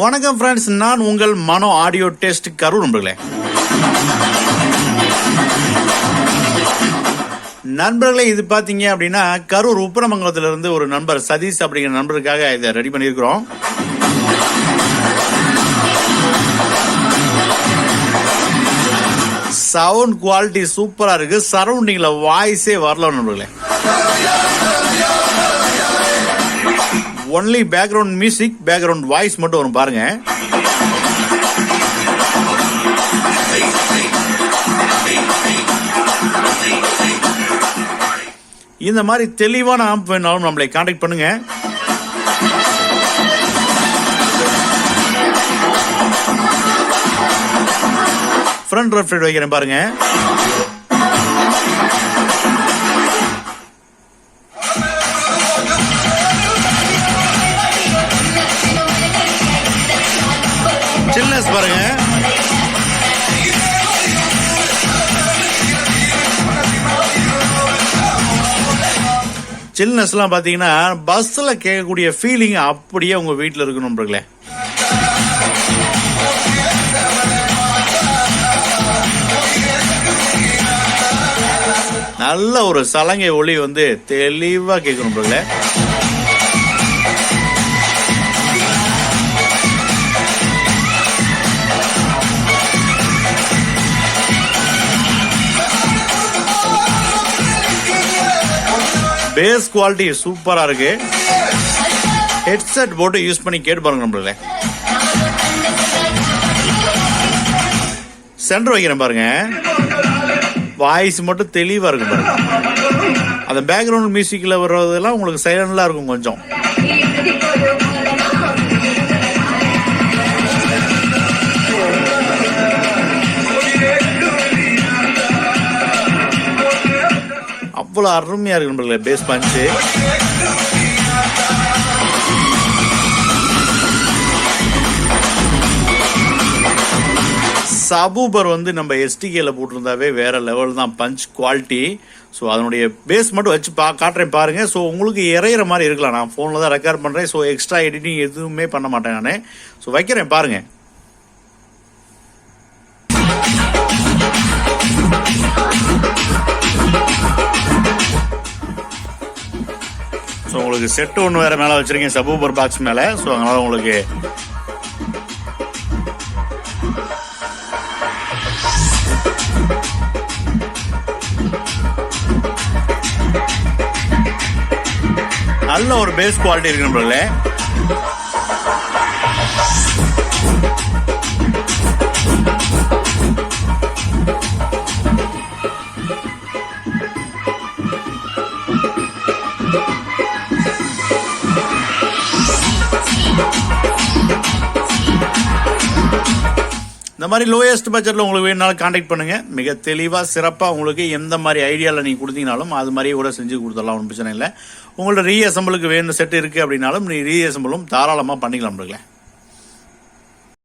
வணக்கம் ஃப்ரெண்ட்ஸ், நான் உங்கள் மனோ ஆடியோ டெஸ்ட் கரு நண்பர்களே. இது பாத்தீங்க அப்படின்னா கரூர் உப்பரமங்கலத்துல இருந்து ஒரு நண்பர் சதீஷ் அப்படிங்கிற நண்பருக்காக இதை ரெடி பண்ணியிருக்கிறோம். சவுண்ட் குவாலிட்டி சூப்பரா இருக்கு. சரௌண்டிங்ல வாய்ஸே வரல நண்பர்களே. Only background music, background voice மட்டும் வரும் பாருங்க. இந்த மாதிரி தெளிவான ஆம்ப் வேணாலும் நம்மளை கான்டாக்ட் பண்ணுங்க. ஃப்ரண்ட் ரெஃப்ரெட் வைக்கிறேன் பாருங்க. சில்னஸ் பாருங்க. சில்னஸ்லாம் பாத்தீங்கன்னா பஸ்ல கேட்கக்கூடிய ஃபீலிங் அப்படியே உங்க வீட்டில் இருக்கணும் நண்பர்களே. நல்ல ஒரு சலங்கை ஒளி வந்து தெளிவா கேட்கணும் நண்பர்களே. பேஸ் குவாலிட்டி சூப்பரா இருக்கு. ஹெட்செட் போட்டு யூஸ் பண்ணி கேட்டு பாருங்க நம்மள. சென்டர் வைக்கிறேன் பாருங்க. வாய்ஸ் மட்டும் தெளிவா இருக்கும் பாருங்க. அந்த பேக்ரவுண்ட் மியூசிக்ல வர்றதெல்லாம் உங்களுக்கு சைலண்டா இருக்கும் கொஞ்சம். அவ்வளவு அருமையா இருக்கு நண்பர்களே பேஸ் பஞ்ச். சபூபர் வந்து நம்ம எஸ்டிகேல போட்டிருந்தாவே வேற லெவல் தான் பஞ்ச் குவாலிட்டி. ஸோ அதனுடைய பேஸ் மட்டும் வச்சு காட்டுறேன் பாருங்க. ஸோ உங்களுக்கு இறையிற மாதிரி இருக்கலாம். நான் போன்ல தான் ரெக்கார்ட் பண்றேன். ஸோ எக்ஸ்ட்ரா எடிட்டிங் எதுவுமே பண்ண மாட்டேன் நான். ஸோ வைக்கிறேன் பாருங்க. ஸோ உங்களுக்கு செட்டு ஒன்று வேற மேலே வச்சிருக்கேன் சபூபர் பாக்ஸ் மேலே. ஸோ அதனால உங்களுக்கு நல்ல ஒரு பேஸ் குவாலிட்டி இருக்கு நம்மள. இந்த மாதிரி லோயஸ்ட் பட்ஜெட்ல உங்களுக்கு வேணுனாலும் கான்டாக்ட் பண்ணுங்க. மிக தெளிவா சிறப்பா உங்களுக்கு எந்த மாதிரி ஐடியால நீங்க கொடுத்தீங்கனாலும் அது மாதிரியே கூட செஞ்சு கொடுத்துடலாம். ஒன்றும் பிரச்சனை இல்லை. உங்களோட ரீஅசம்பிளுக்கு வேணும் செட் இருக்கு அப்படின்னாலும் நீ ரீஅசம்பிளும் தாராளமா பண்ணிக்கலாம்.